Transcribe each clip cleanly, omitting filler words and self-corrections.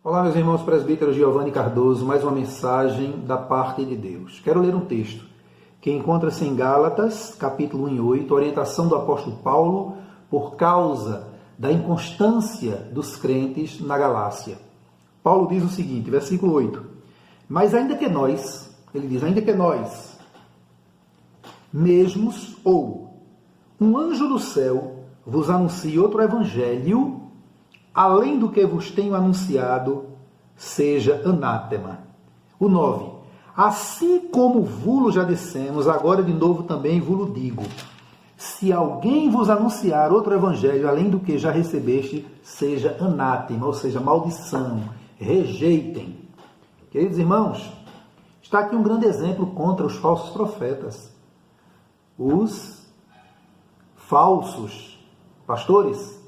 Olá, meus irmãos presbíteros Giovanni Cardoso, mais uma mensagem da parte de Deus. Quero ler um texto que encontra-se em Gálatas, capítulo 1 e 8, orientação do apóstolo Paulo por causa da inconstância dos crentes na Galácia. Paulo diz o seguinte, versículo 8, mas ainda que nós, ele diz, ainda que nós, mesmos ou um anjo do céu vos anuncie outro evangelho, além do que vos tenho anunciado, seja anátema. O 9. Assim como vulo já dissemos, agora de novo também vulo digo. Se alguém vos anunciar outro evangelho, além do que já recebeste, seja anátema, ou seja, maldição. Rejeitem. Queridos irmãos, está aqui um grande exemplo contra os falsos profetas. Os falsos pastores,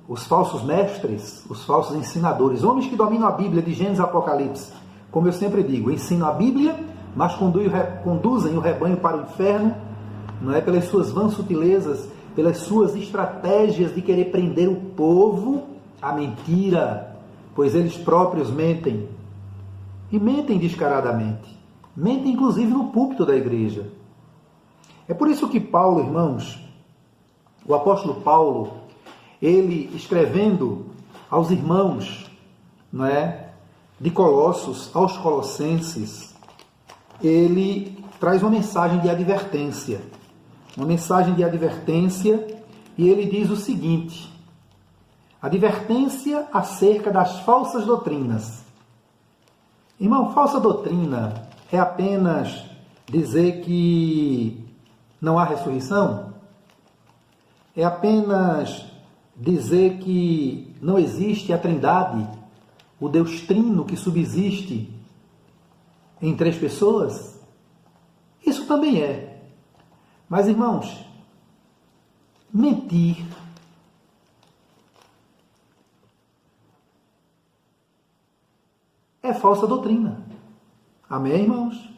os falsos mestres, os falsos ensinadores, homens que dominam a Bíblia de Gênesis a Apocalipse. Como eu sempre digo, ensinam a Bíblia, mas conduzem o rebanho para o inferno, não é, pelas suas vãs sutilezas, pelas suas estratégias de querer prender o povo à mentira, pois eles próprios mentem. E mentem descaradamente. Mentem inclusive no púlpito da igreja. É por isso que Paulo, irmãos, o apóstolo Paulo, ele escrevendo aos irmãos, não é, de Colossos, aos colossenses, ele traz uma mensagem de advertência. Uma mensagem de advertência, e ele diz o seguinte: advertência acerca das falsas doutrinas. Irmão, falsa doutrina é apenas dizer que não há ressurreição? É apenas dizer que não existe a Trindade, o Deus Trino que subsiste em três pessoas? Isso também é. Mas, irmãos, mentir é falsa doutrina. Amém, irmãos?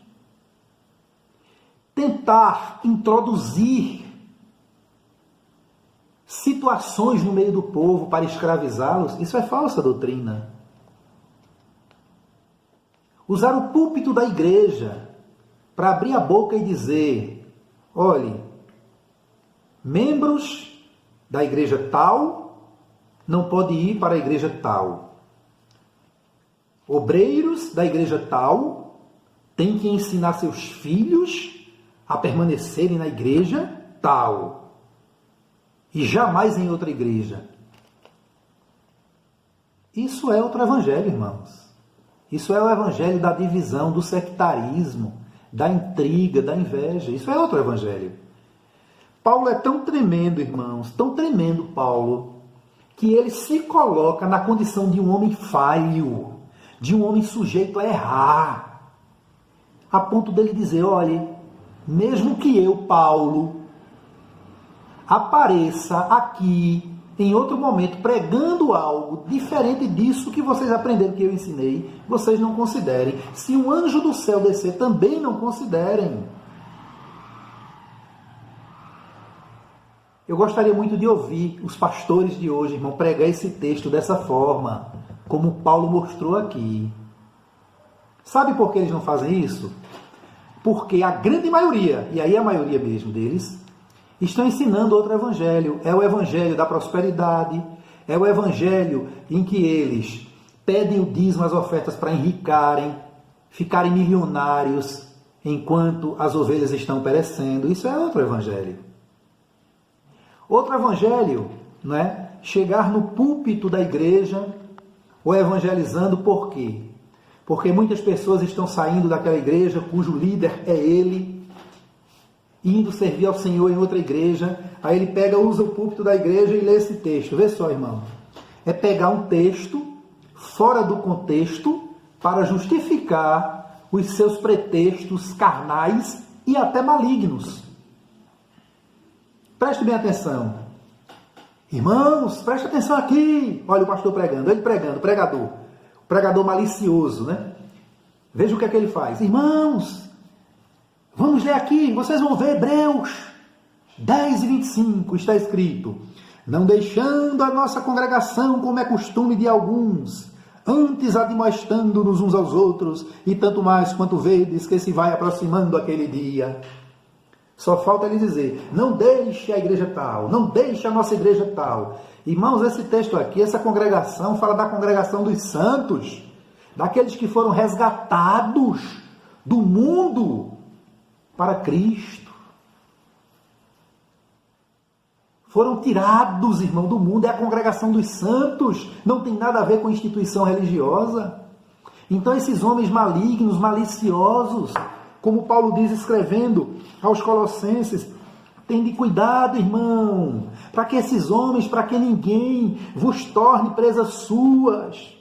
Tentar introduzir situações no meio do povo para escravizá-los, isso é falsa doutrina. Usar o púlpito da igreja para abrir a boca e dizer, olhe, membros da igreja tal não podem ir para a igreja tal. Obreiros da igreja tal têm que ensinar seus filhos a permanecerem na igreja tal. E jamais em outra igreja. Isso é outro evangelho, irmãos. Isso é o evangelho da divisão, do sectarismo, da intriga, da inveja. Isso é outro evangelho. Paulo é tão tremendo, irmãos, tão tremendo Paulo, que ele se coloca na condição de um homem falho, de um homem sujeito a errar, a ponto dele dizer, olha, mesmo que eu, Paulo, apareça aqui em outro momento pregando algo diferente disso que vocês aprenderam que eu ensinei, vocês não considerem. Se um anjo do céu descer, também não considerem. Eu gostaria muito de ouvir os pastores de hoje, irmão, pregar esse texto dessa forma, como Paulo mostrou aqui. Sabe por que eles não fazem isso? Porque a grande maioria, e aí a maioria mesmo deles, estão ensinando outro evangelho. É o evangelho da prosperidade, é o evangelho em que eles pedem o dízimo, as ofertas para enricarem, ficarem milionários, enquanto as ovelhas estão perecendo. Isso é outro evangelho. Outro evangelho, não é? Chegar no púlpito da igreja, ou evangelizando por quê? Porque muitas pessoas estão saindo daquela igreja cujo líder é ele, indo servir ao Senhor em outra igreja, aí ele pega, usa o púlpito da igreja e lê esse texto. Vê só, irmão. É pegar um texto fora do contexto para justificar os seus pretextos carnais e até malignos. Preste bem atenção. Irmãos, preste atenção aqui. Olha o pastor pregando, ele pregando, pregador malicioso, né? Veja o que é que ele faz. Irmãos, vamos ler aqui, vocês vão ver Hebreus 10 e 25, está escrito: não deixando a nossa congregação, como é costume de alguns, antes admoestando-nos uns aos outros, e tanto mais quanto vedes que se vai aproximando aquele dia. Só falta ele dizer, não deixe a igreja tal, não deixe a nossa igreja tal. Irmãos, esse texto aqui, essa congregação, fala da congregação dos santos, daqueles que foram resgatados do mundo para Cristo. Foram tirados, irmão, do mundo, é a congregação dos santos, não tem nada a ver com instituição religiosa. Então esses homens malignos, maliciosos, como Paulo diz escrevendo aos Colossenses, tende cuidado, irmão, para que esses homens, para que ninguém vos torne presas suas,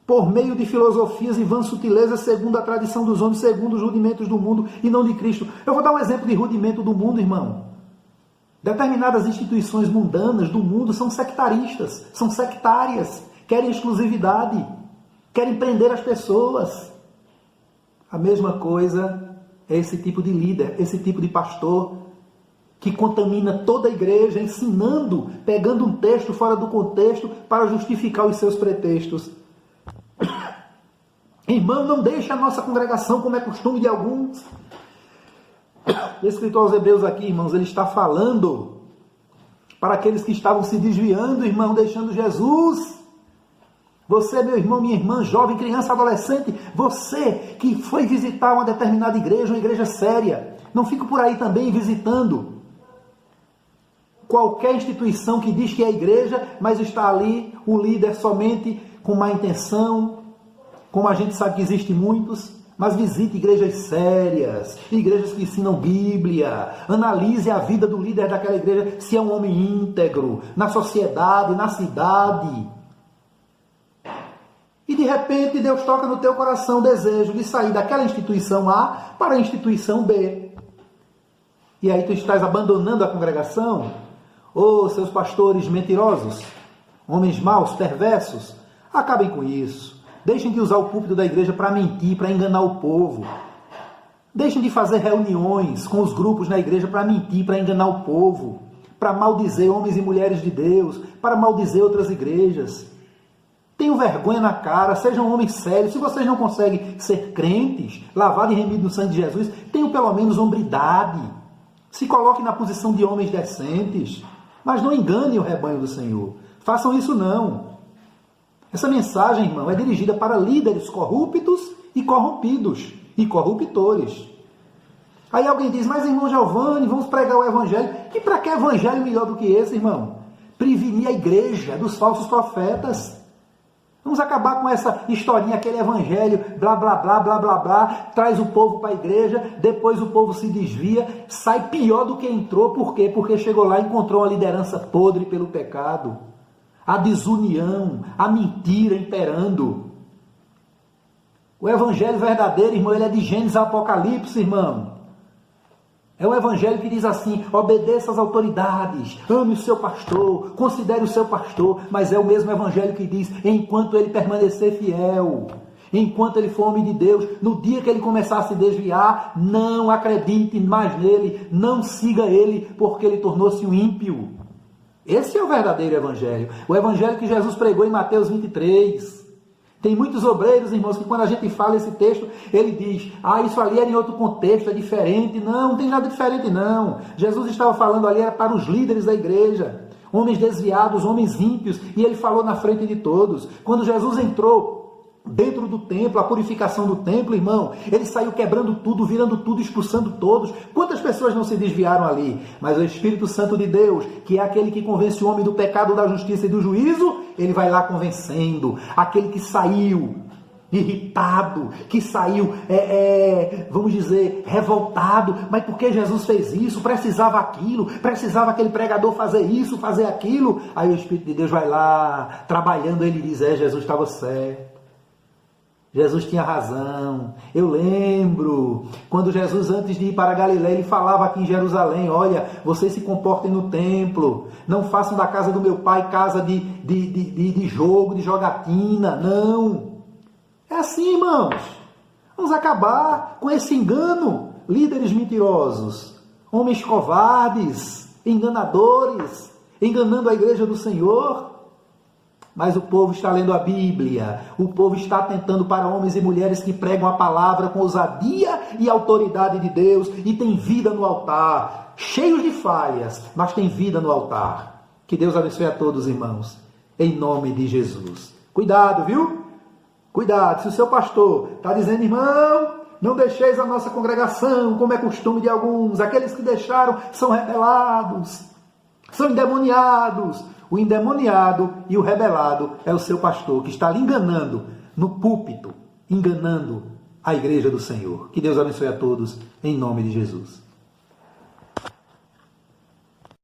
por meio de filosofias e vãs sutilezas, segundo a tradição dos homens, segundo os rudimentos do mundo e não de Cristo. Eu vou dar um exemplo de rudimento do mundo, irmão. Determinadas instituições mundanas do mundo são sectaristas, são sectárias, querem exclusividade, querem prender as pessoas. A mesma coisa é esse tipo de líder, esse tipo de pastor, que contamina toda a igreja, ensinando, pegando um texto fora do contexto para justificar os seus pretextos. Irmão, não deixe a nossa congregação, como é costume de alguns. O escritor aos Hebreus aqui, irmãos, ele está falando para aqueles que estavam se desviando, irmão, deixando Jesus. Você, meu irmão, minha irmã, jovem, criança, adolescente, você que foi visitar uma determinada igreja, uma igreja séria, não fique por aí também visitando qualquer instituição que diz que é igreja, mas está ali o líder somente com má intenção, como a gente sabe que existe muitos. Mas visite igrejas sérias, igrejas que ensinam Bíblia, analise a vida do líder daquela igreja, se é um homem íntegro, na sociedade, na cidade. E de repente Deus toca no teu coração o desejo de sair daquela instituição A para a instituição B. E aí tu estás abandonando a congregação? Ô, seus pastores mentirosos, homens maus, perversos, acabem com isso. Deixem de usar o púlpito da igreja para mentir, para enganar o povo. Deixem de fazer reuniões com os grupos na igreja para mentir, para enganar o povo, para maldizer homens e mulheres de Deus, para maldizer outras igrejas. Tenham vergonha na cara, sejam homens sérios. Se vocês não conseguem ser crentes, lavados e remidos no sangue de Jesus, tenham pelo menos hombridade. Se coloquem na posição de homens decentes, mas não enganem o rebanho do Senhor. Façam isso não. Essa mensagem, irmão, é dirigida para líderes corruptos e corrompidos e corruptores. Aí alguém diz, mas irmão Giovanni, vamos pregar o evangelho. E para que evangelho melhor do que esse, irmão? Prevenir a igreja dos falsos profetas. Vamos acabar com essa historinha, aquele evangelho, blá, blá, blá, blá, blá, blá, traz o povo para a igreja, depois o povo se desvia, sai pior do que entrou. Por quê? Porque chegou lá e encontrou uma liderança podre pelo pecado. A desunião, a mentira imperando. O evangelho verdadeiro, irmão, ele é de Gênesis a Apocalipse, irmão. É um evangelho que diz assim, obedeça às autoridades, ame o seu pastor, considere o seu pastor, mas é o mesmo evangelho que diz, enquanto ele permanecer fiel, enquanto ele for homem de Deus, no dia que ele começar a se desviar, não acredite mais nele, não siga ele, porque ele tornou-se um ímpio. Esse é o verdadeiro evangelho. O evangelho que Jesus pregou em Mateus 23. Tem muitos obreiros, irmãos, que quando a gente fala esse texto, ele diz, isso ali era em outro contexto, é diferente. Não, não tem nada diferente não. Jesus estava falando ali, era para os líderes da igreja. Homens desviados, homens ímpios. E ele falou na frente de todos. Quando Jesus entrou dentro do templo, a purificação do templo, irmão, ele saiu quebrando tudo, virando tudo, expulsando todos. Quantas pessoas não se desviaram ali? Mas o Espírito Santo de Deus, que é aquele que convence o homem do pecado, da justiça e do juízo, ele vai lá convencendo. Aquele que saiu irritado, que saiu, vamos dizer, revoltado. Mas por que Jesus fez isso? Precisava aquilo, precisava aquele pregador fazer isso, fazer aquilo. Aí o Espírito de Deus vai lá, trabalhando, ele diz, Jesus estava certo. Jesus tinha razão. Eu lembro, quando Jesus, antes de ir para Galiléia, ele falava aqui em Jerusalém, olha, vocês se comportem no templo, não façam da casa do meu pai casa de jogo, de jogatina, não. É assim, irmãos. Vamos acabar com esse engano. Líderes mentirosos, homens covardes, enganadores, enganando a igreja do Senhor. mas o povo está lendo a Bíblia, o povo está atentando para homens e mulheres que pregam a palavra com ousadia e autoridade de Deus e tem vida no altar, cheios de falhas, mas tem vida no altar. Que Deus abençoe a todos, irmãos, em nome de Jesus. Cuidado, viu? Cuidado, se o seu pastor está dizendo, irmão, não deixeis a nossa congregação, como é costume de alguns, aqueles que deixaram são rebelados, são endemoniados. O endemoniado e o rebelado é o seu pastor, que está lhe enganando no púlpito, enganando a igreja do Senhor. Que Deus abençoe a todos, em nome de Jesus.